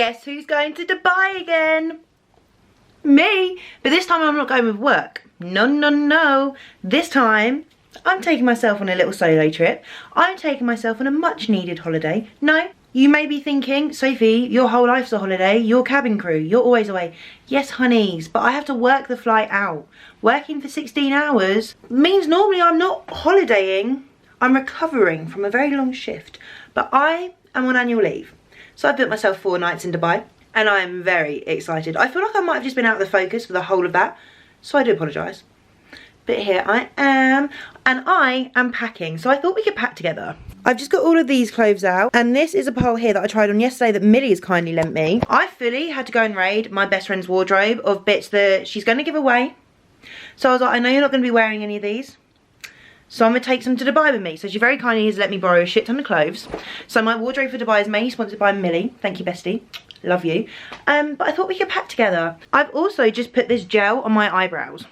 Guess who's going to Dubai again? Me. But this time I'm not going with work. No, no, no. This time I'm taking myself on a little solo trip. I'm taking myself on a much needed holiday. No, you may be thinking, Sophie, your whole life's a holiday. You're cabin crew. You're always away. Yes, honeys, but I have to work the flight out. Working for 16 hours means normally I'm not holidaying. I'm recovering from a very long shift. But I am on annual leave. So I've booked myself 4 nights in Dubai. And I am very excited. I feel like I might have just been out of the focus for the whole of that. So I do apologise. But here I am. And I am packing. So I thought we could pack together. I've just got all of these clothes out. And this is a pole here that I tried on yesterday that Millie has kindly lent me. I fully had to go and raid my best friend's wardrobe of bits that she's going to give away. So I was like, I know you're not going to be wearing any of these. So I'm going to take some to Dubai with me. So she very kindly has let me borrow a shit ton of clothes. So my wardrobe for Dubai is mainly sponsored by Millie. Thank you, bestie. Love you. But I thought we could pack together. I've also just put this gel on my eyebrows.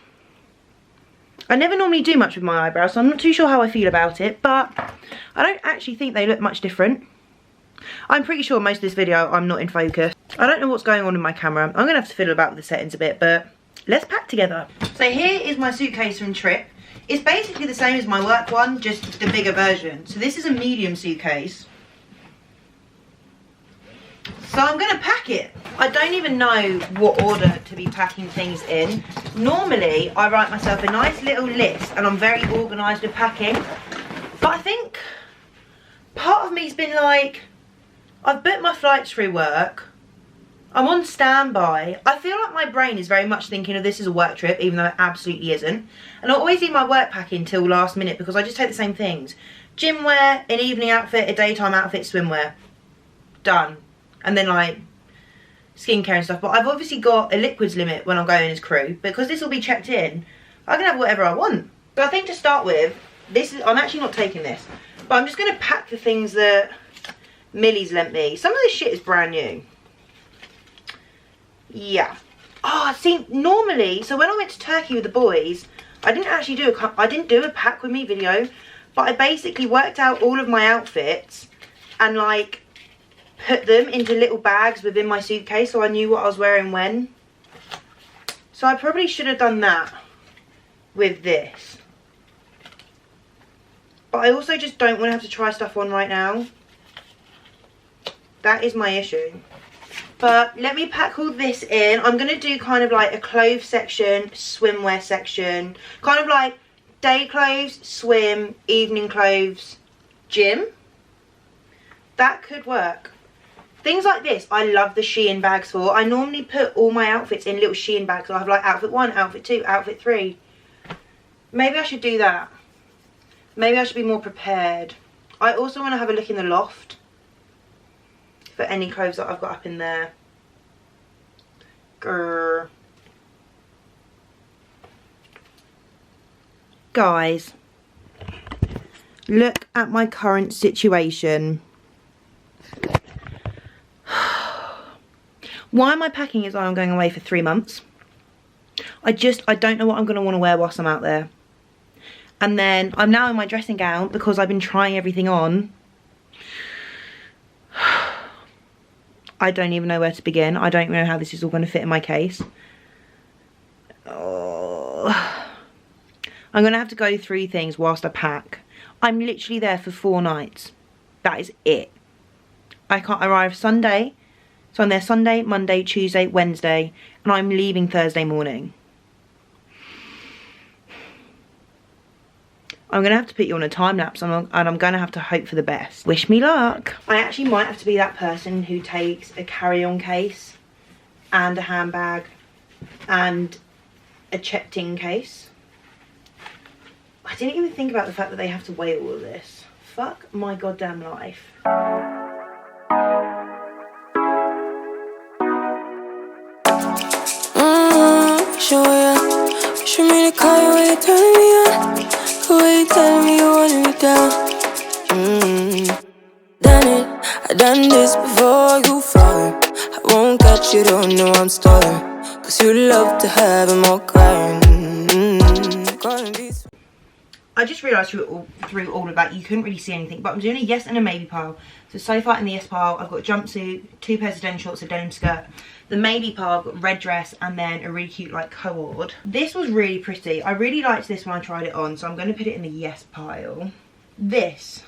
I never normally do much with my eyebrows, so I'm not too sure how I feel about it, but I don't actually think they look much different. I'm pretty sure most of this video I'm not in focus. I don't know what's going on with my camera. I'm going to have to fiddle about with the settings a bit, but let's pack together. So here is my suitcase from Trip. It's basically the same as my work one, just the bigger version. So this is a medium suitcase. So I'm going to pack it. I don't even know what order to be packing things in. Normally, I write myself a nice little list and I'm very organised with packing. But I think part of me's been like, I've booked my flights through work. I'm on standby. I feel like my brain is very much thinking of this as a work trip, even though it absolutely isn't. And I always leave my work packing till last minute because I just take the same things. Gym wear, an evening outfit, a daytime outfit, swimwear. Done. And then like skincare and stuff. But I've obviously got a liquids limit when I'm going as crew. Because this will be checked in, I can have whatever I want. So I think to start with, I'm actually not taking this. But I'm just going to pack the things that Millie's lent me. Some of this shit is brand new. Yeah. Oh, see, normally, so when I went to Turkey with the boys, I didn't actually do a pack with me video. But I basically worked out all of my outfits and like put them into little bags within my suitcase so I knew what I was wearing when. So I probably should have done that with this. But I also just don't want to have to try stuff on right now. That is my issue. But let me pack all this in. I'm going to do kind of like a clothes section, swimwear section. Kind of like day clothes, swim, evening clothes, gym. That could work. Things like this, I love the Shein bags for. I normally put all my outfits in little Shein bags. I have like outfit 1, outfit 2, outfit 3. Maybe I should do that. Maybe I should be more prepared. I also want to have a look in the loft for any clothes that I've got up in there. Grr. Guys, look at my current situation. Why am I packing as though I'm going away for 3 months? I don't know what I'm going to want to wear whilst I'm out there. And then I'm now in my dressing gown because I've been trying everything on. I don't even know where to begin. I don't know how this is all going to fit in my case. Oh. I'm going to have to go through things whilst I pack. I'm literally there for 4 nights. That is it. I can't arrive Sunday. So I'm there Sunday, Monday, Tuesday, Wednesday. And I'm leaving Thursday morning. I'm going to have to put you on a time lapse and I'm going to have to hope for the best. Wish me luck. I actually might have to be that person who takes a carry-on case and a handbag and a checked-in case. I didn't even think about the fact that they have to weigh all of this. Fuck my goddamn life. Show me the car when you turn me on. The way you tell me you want me down. Done it, I done this before you fall. I won't catch you, don't know I'm stalling. Cause you love to have them all crying. I just realised through all of that you couldn't really see anything, but I'm doing a yes and a maybe pile. So far in the yes pile I've got a jumpsuit, 2 pairs of denim shorts, a denim skirt. The maybe pile I've got a red dress and then a really cute like cord. This was really pretty. I really liked this when I tried it on, so I'm going to put it in the yes pile. This,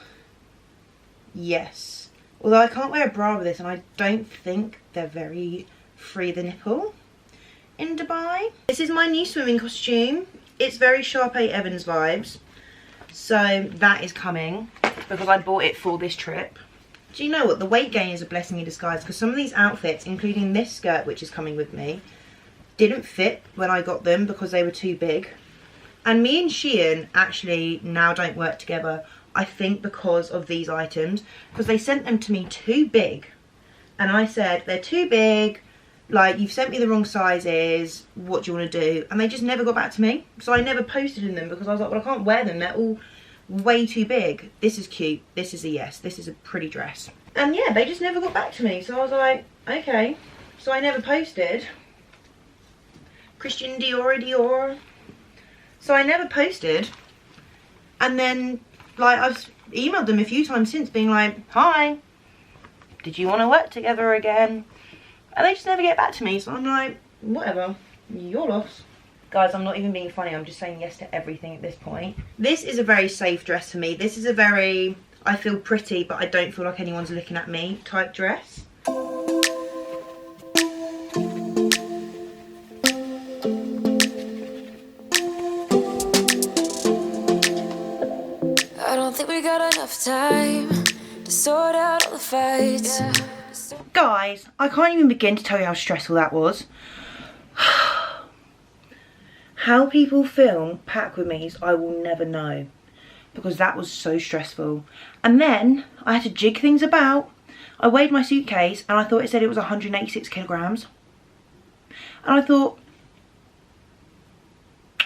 yes. Although I can't wear a bra with this and I don't think they're very free the nipple in Dubai. This is my new swimming costume. It's very Sharpay Evans vibes. So that is coming because I bought it for this trip. Do you know what? The weight gain is a blessing in disguise because some of these outfits, including this skirt which is coming with me, didn't fit when I got them because they were too big. And me and Shein actually now don't work together, I think because of these items, because they sent them to me too big. And I said, they're too big, like you've sent me the wrong sizes, what do you want to do? And they just never got back to me. So I never posted in them because I was like, well, I can't wear them, they're all way too big. This is cute, this is a yes, this is a pretty dress. And yeah, they just never got back to me. So I was like, okay. So I never posted. Christian Dior. So I never posted. And then, like, I've emailed them a few times since being like, hi, did you want to work together again? And they just never get back to me. So I'm like, whatever, your loss. Guys, I'm not even being funny. I'm just saying yes to everything at this point. This is a very safe dress for me. This is a very, I feel pretty, but I don't feel like anyone's looking at me type dress. I don't think we got enough time to sort out all the fights. Guys, I can't even begin to tell you how stressful that was. How people film pack with me's, I will never know, because that was so stressful. And then I had to jig things about. I weighed my suitcase and I thought it said it was 186 kilograms. And I thought,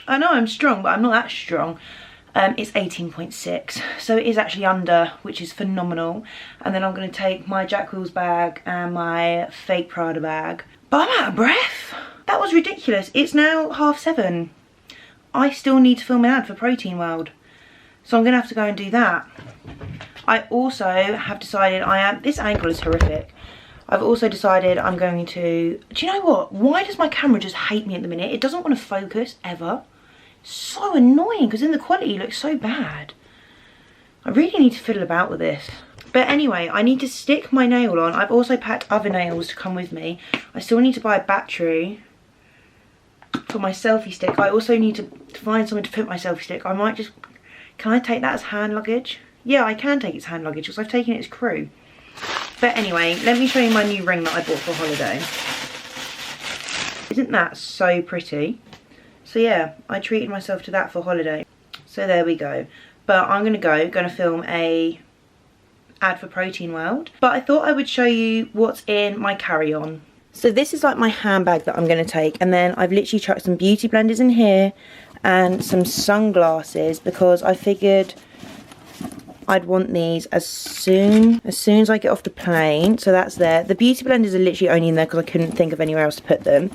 I know I'm strong, but I'm not that strong. It's 18.6, so it is actually under, which is phenomenal. And then I'm going to take my Jack Wills bag and my fake Prada bag. But I'm out of breath. That was ridiculous. It's now 7:30. I still need to film an ad for Protein World, so I'm going to have to go and do that. I also have decided this angle is horrific. I've also decided I'm going to, do you know what? Why does my camera just hate me at the minute? It doesn't want to focus ever. So annoying, because then the quality looks so bad. I really need to fiddle about with this. But anyway, I need to stick my nail on. I've also packed other nails to come with me. I still need to buy a battery for my selfie stick. I also need to find somewhere to put my selfie stick. I might just, can I take that as hand luggage? Yeah, I can take it as hand luggage because I've taken it as crew. But anyway, let me show you my new ring that I bought for holiday. Isn't that so pretty? So yeah, I treated myself to that for holiday. So there we go. But I'm gonna film a ad for Protein World. But I thought I would show you what's in my carry-on. So this is like my handbag that I'm gonna take, and then I've literally chucked some beauty blenders in here and some sunglasses because I figured I'd want these as soon as I get off the plane. So that's there. The beauty blenders are literally only in there because I couldn't think of anywhere else to put them.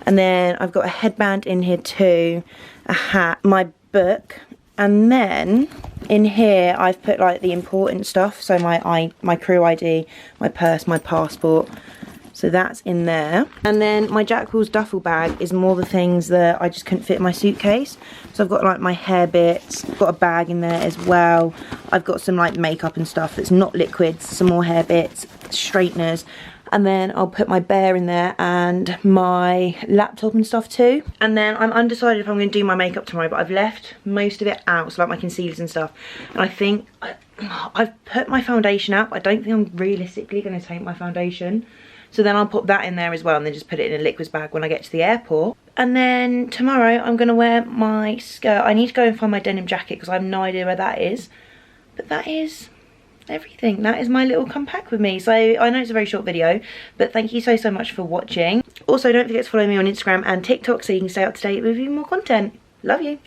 And then I've got a headband in here too, a hat, my book, and then in here I've put like the important stuff. So my crew ID, my purse, my passport. So that's in there. And then my Jack Wills duffel bag is more the things that I just couldn't fit in my suitcase. So I've got like my hair bits, got a bag in there as well. I've got some like makeup and stuff that's not liquids, some more hair bits, straighteners. And then I'll put my bear in there and my laptop and stuff too. And then I'm undecided if I'm going to do my makeup tomorrow, but I've left most of it out, so like my concealers and stuff. And I think I've put my foundation out, but I don't think I'm realistically going to take my foundation. So then I'll put that in there as well and then just put it in a liquids bag when I get to the airport. And then tomorrow I'm going to wear my skirt. I need to go and find my denim jacket because I have no idea where that is. But that is everything. That is my little come pack with me. So I know it's a very short video, but thank you so much for watching. Also, don't forget to follow me on Instagram and TikTok so you can stay up to date with even more content. Love you.